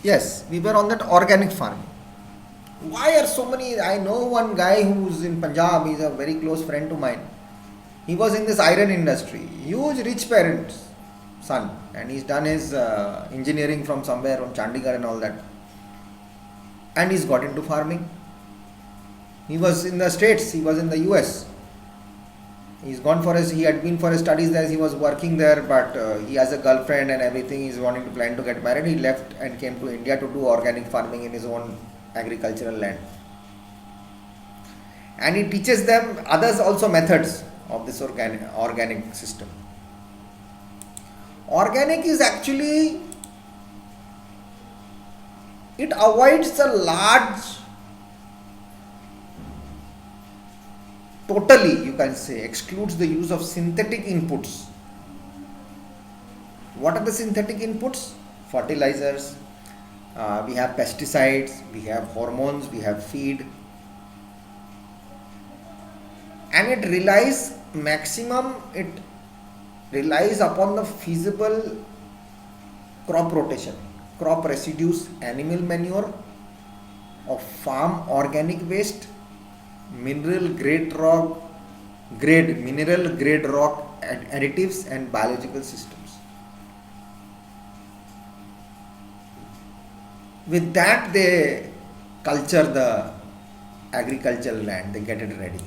Yes, we were on that organic farming. Why are so many? I know one guy who's in Punjab, he's a very close friend to mine. He was in this iron industry, huge rich parents, son, and he's done his engineering from somewhere from Chandigarh and all that. And he's got into farming. He was in the States, he was in the US. He's gone for his, he had been for his studies there, he was working there, but he has a girlfriend and everything, he's wanting to plan to get married. He left and came to India to do organic farming in his own agricultural land. And he teaches them others also methods of this organic system. Organic is actually, it avoids a large, totally you can say, excludes the use of synthetic inputs. What are the synthetic inputs? Fertilizers, we have pesticides, we have hormones, we have feed, and it relies upon the feasible crop rotation, crop residues, animal manure, of farm organic waste, mineral grade rock additives, and biological systems. With that, they culture the agricultural land, they get it ready.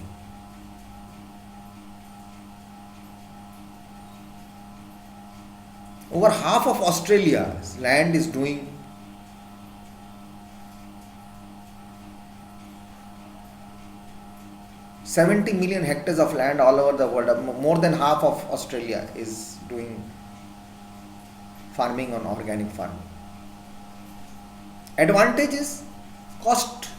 Over half of Australia's land is doing 70 million hectares of land all over the world. More than half of Australia is doing farming on organic farming. Advantage is cost.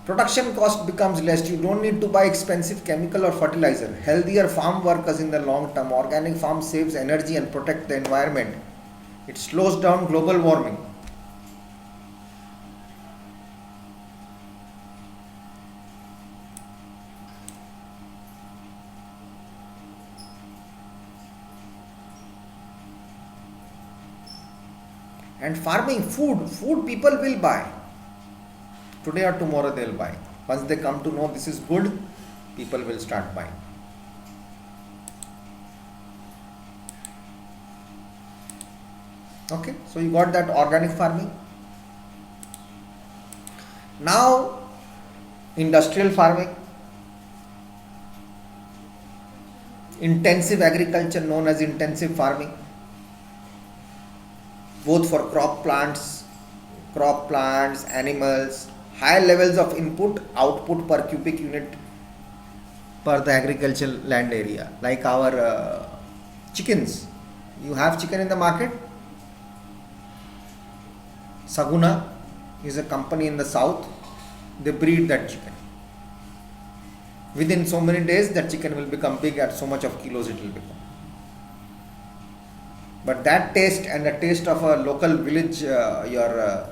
Production cost becomes less. You don't need to buy expensive chemical or fertilizer. Healthier farm workers in the long term. Organic farm saves energy and protects the environment. It slows down global warming. And farming, food people will buy. Today or tomorrow they'll buy. Once they come to know this is good, people will start buying. Okay, so you got that organic farming. Now, industrial farming, intensive agriculture known as intensive farming, both for crop plants, animals, high levels of input, output per cubic unit per the agricultural land area. Like our chickens. You have chicken in the market. Saguna is a company in the south. They breed that chicken. Within so many days, that chicken will become big. At so much of kilos it will become. But that taste and the taste of a local village, your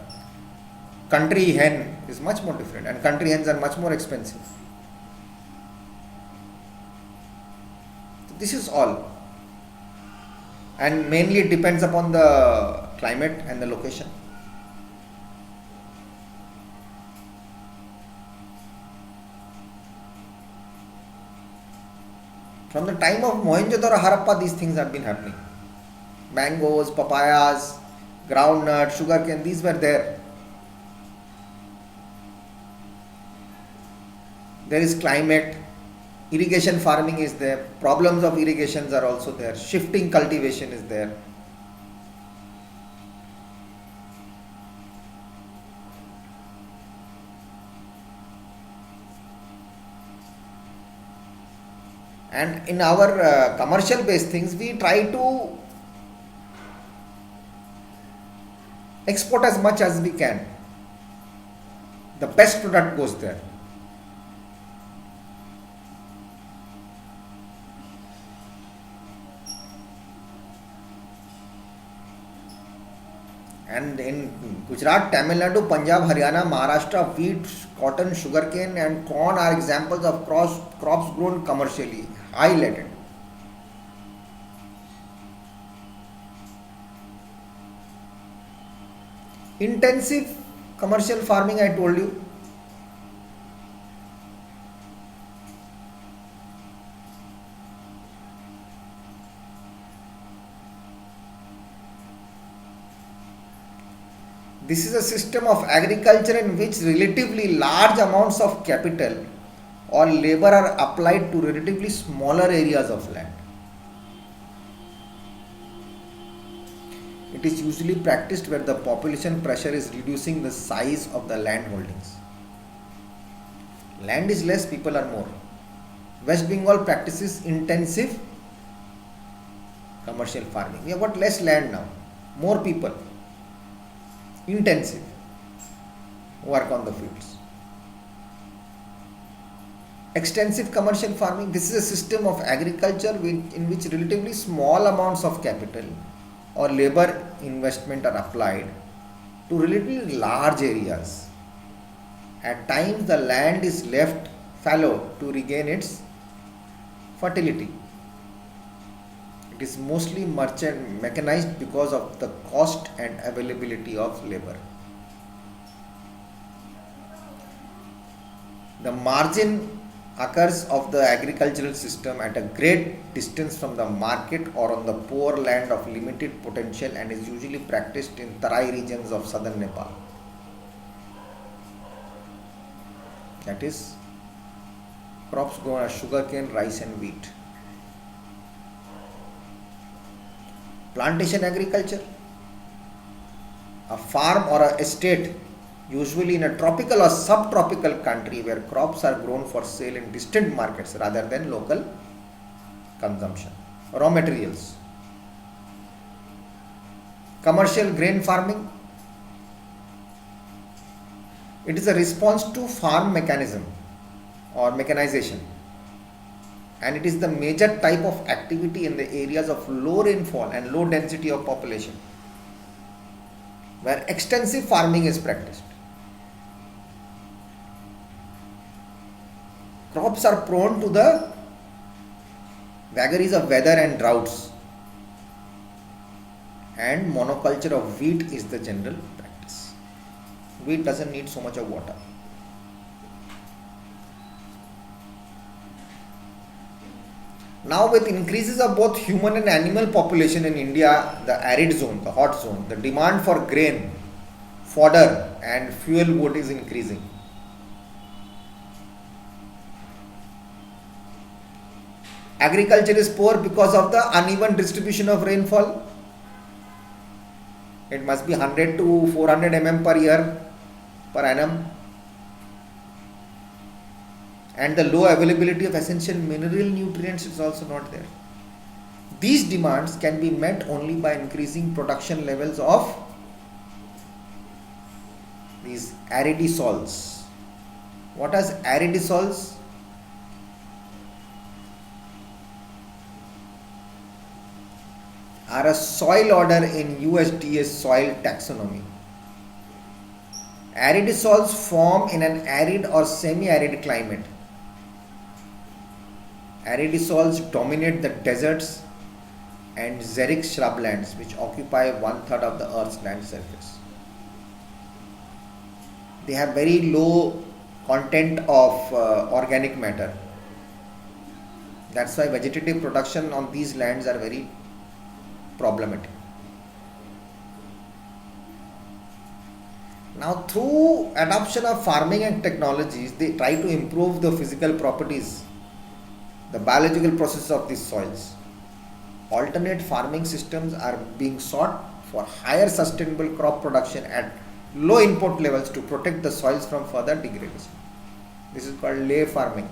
country hen is much more different, and country hens are much more expensive. So this is all, and mainly it depends upon the climate and the location. From the time of Mohenjo-daro, Harappa, these things have been happening. Mangoes, papayas, groundnut, sugarcane, these were there. There is climate, irrigation farming is there, problems of irrigations are also there, shifting cultivation is there. And in our commercial based things, we try to export as much as we can. The best product goes there. And in Gujarat, Tamil Nadu, Punjab, Haryana, Maharashtra, wheat, cotton, sugarcane and corn are examples of crops grown commercially, highlighted. Intensive commercial farming, I told you. This is a system of agriculture in which relatively large amounts of capital or labor are applied to relatively smaller areas of land. It is usually practiced where the population pressure is reducing the size of the land holdings. Land is less, people are more. West Bengal practices intensive commercial farming. We have got less land now, more people. Intensive work on the fields. Extensive commercial farming, this is a system of agriculture in which relatively small amounts of capital or labor investment are applied to relatively large areas. At times the land is left fallow to regain its fertility. It is mostly merchant mechanized because of the cost and availability of labor. The margin occurs of the agricultural system at a great distance from the market or on the poor land of limited potential and is usually practiced in Tarai regions of southern Nepal. That is, crops grown as sugarcane, rice and wheat. Plantation agriculture, a farm or an estate usually in a tropical or subtropical country where crops are grown for sale in distant markets rather than local consumption. Raw materials. Commercial grain farming. It is a response to farm mechanism or mechanization, and it is the major type of activity in the areas of low rainfall and low density of population where extensive farming is practiced. Crops are prone to the vagaries of weather and droughts, and monoculture of wheat is the general practice. Wheat doesn't need so much of water. Now with increases of both human and animal population in India, the arid zone, the hot zone, the demand for grain, fodder and fuel wood is increasing. Agriculture is poor because of the uneven distribution of rainfall. It must be 100 to 400 mm per year per annum. And the low availability of essential mineral nutrients is also not there. These demands can be met only by increasing production levels of these aridisols. What are aridisols? Are a soil order in USDA's soil taxonomy. Aridisols form in an arid or semi-arid climate. Aridisols dominate the deserts and xeric shrublands which occupy 1/3 of the earth's land surface. They have very low content of organic matter. That's why vegetative production on these lands are very problematic. Now through adoption of farming and technologies, they try to improve the physical properties, the biological process of these soils. Alternate farming systems are being sought for higher sustainable crop production at low input levels to protect the soils from further degradation. This is called lay farming.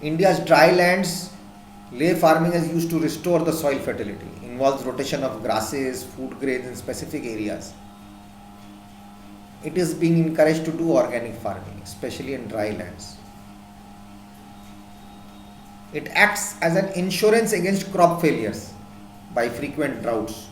India's dry lands, lay farming is used to restore the soil fertility. Involves rotation of grasses, food grains in specific areas. It is being encouraged to do organic farming, especially in dry lands. It acts as an insurance against crop failures by frequent droughts.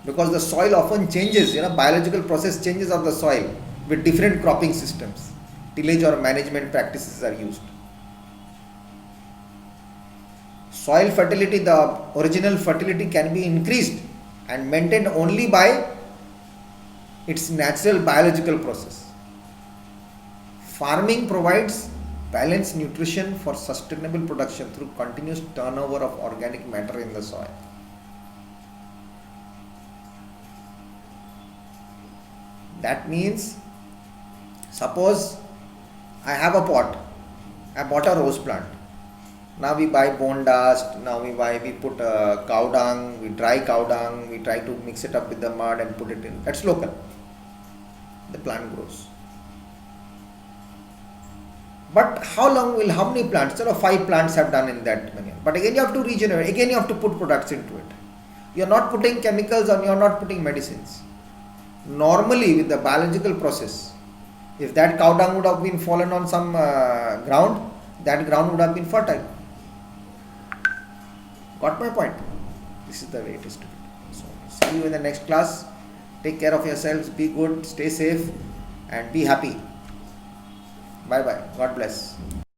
Because the soil often changes, biological process changes of the soil with different cropping systems. Tillage or management practices are used. soil fertility, the original fertility can be increased and maintained only by its natural biological process. Farming provides balanced nutrition for sustainable production through continuous turnover of organic matter in the soil. That means, suppose I have a pot, I bought a rose plant. Now we buy bone dust, we put cow dung, we dry cow dung, we try to mix it up with the mud and put it in. That's local. The plant grows. But how many plants? 5 plants have done in that many. But again you have to regenerate, again you have to put products into it. You are not putting chemicals and you are not putting medicines. Normally with the biological process, if that cow dung would have been fallen on some ground, that ground would have been fertile. Got my point? This is the way it is to be. So see you in the next class. Take care of yourselves, be good, stay safe and be happy. Bye bye. God bless.